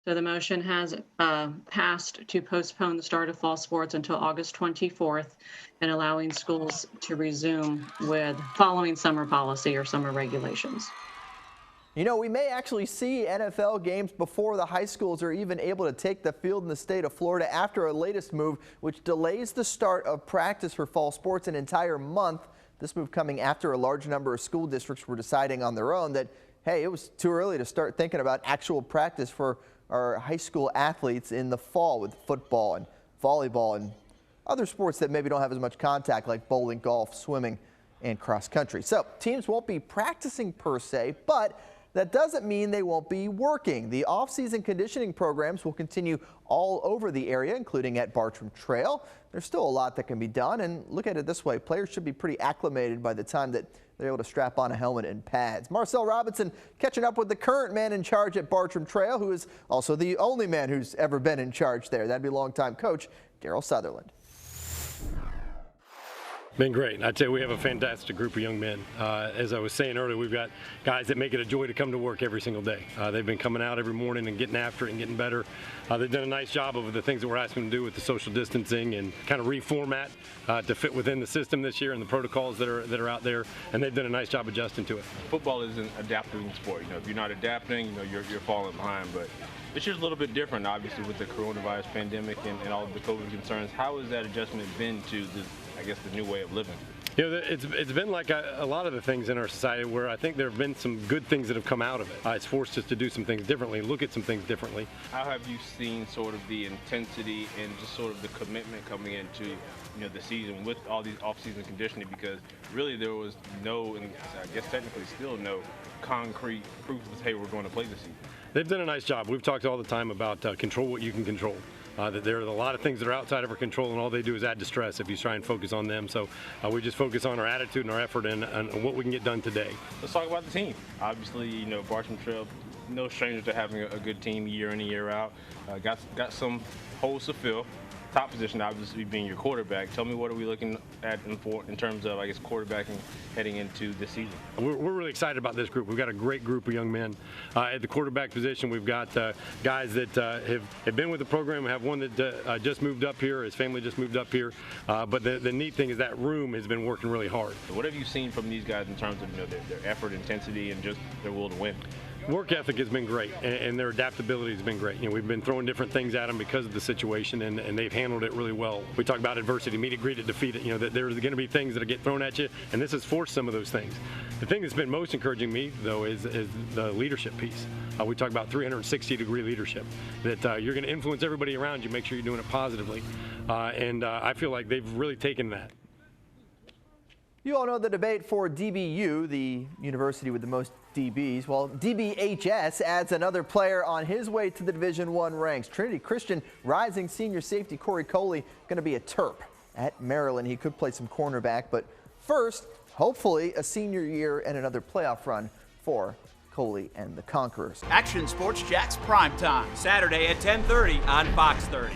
So the motion has passed to postpone the start of fall sports until August 24th and allowing schools to resume with following summer policy or summer regulations. You know, we may actually see NFL games before the high schools are even able to take the field in the state of Florida after a latest move, which delays the start of practice for fall sports an entire month. This move coming after a large number of school districts were deciding on their own that, hey, it was too early to start thinking about actual practice for our high school athletes in the fall with football and volleyball and other sports that maybe don't have as much contact like bowling, golf, swimming, and cross country. So teams won't be practicing per se, but that doesn't mean they won't be working. The off-season conditioning programs will continue all over the area, including at Bartram Trail. There's still a lot that can be done, and look at it this way. Players should be pretty acclimated by the time that they're able to strap on a helmet and pads. Marcel Robinson catching up with the current man in charge at Bartram Trail, who is also the only man who's ever been in charge there. That'd be longtime coach Darrell Sutherland. Been great. I'd say we have a fantastic group of young men. As I was saying earlier, we've got guys that make it a joy to come to work every single day. They've been coming out every morning and getting after it and getting better. They've done a nice job of the things that we're asking them to do with the social distancing and kind of reformat to fit within the system this year and the protocols that are out there, and they've done a nice job adjusting to it. Football is an adapting sport. If you're not adapting, you're falling behind. But this year's a little bit different, obviously, with the coronavirus pandemic and all of the COVID concerns. How has that adjustment been to the new way of living? It's been like a lot of the things in our society where I think there have been some good things that have come out of it. It's forced us to do some things differently, look at some things differently. How have you seen sort of the intensity and just sort of the commitment coming into the season with all these off-season conditioning? Because really there was no, and I guess technically still no, concrete proof that, hey, we're going to play this season. They've done a nice job. We've talked all the time about control what you can control. That there are a lot of things that are outside of our control, and all they do is add to stress if you try and focus on them. So we just focus on our attitude and our effort and what we can get done today. Let's talk about the team. Obviously, Bartram Trail, no stranger to having a good team year in and year out. Got some holes to fill. Top position obviously being your quarterback. Tell me, what are we looking at in terms of, quarterbacking heading into this season? We're really excited about this group. We've got a great group of young men. At the quarterback position, we've got guys that have been with the program. We have one that just moved up here. His family just moved up here. But the neat thing is that room has been working really hard. So what have you seen from these guys in terms of their effort, intensity, and just their will to win? Work ethic has been great, and their adaptability has been great. We've been throwing different things at them because of the situation, and they've handled it really well. We talk about adversity, meet it, greet it, defeat it. That there's going to be things that get thrown at you, and this has forced some of those things. The thing that's been most encouraging me, though, is the leadership piece. We talk about 360-degree leadership, that you're going to influence everybody around you, make sure you're doing it positively, and I feel like they've really taken that. You all know the debate for DBU, the university with the most DBs. Well, DBHS adds another player on his way to the Division I ranks. Trinity Christian rising senior safety Corey Coley going to be a Terp at Maryland. He could play some cornerback, but first, hopefully a senior year and another playoff run for Coley and the Conquerors. Action Sports Jax Primetime, Saturday at 10:30 on Fox 30.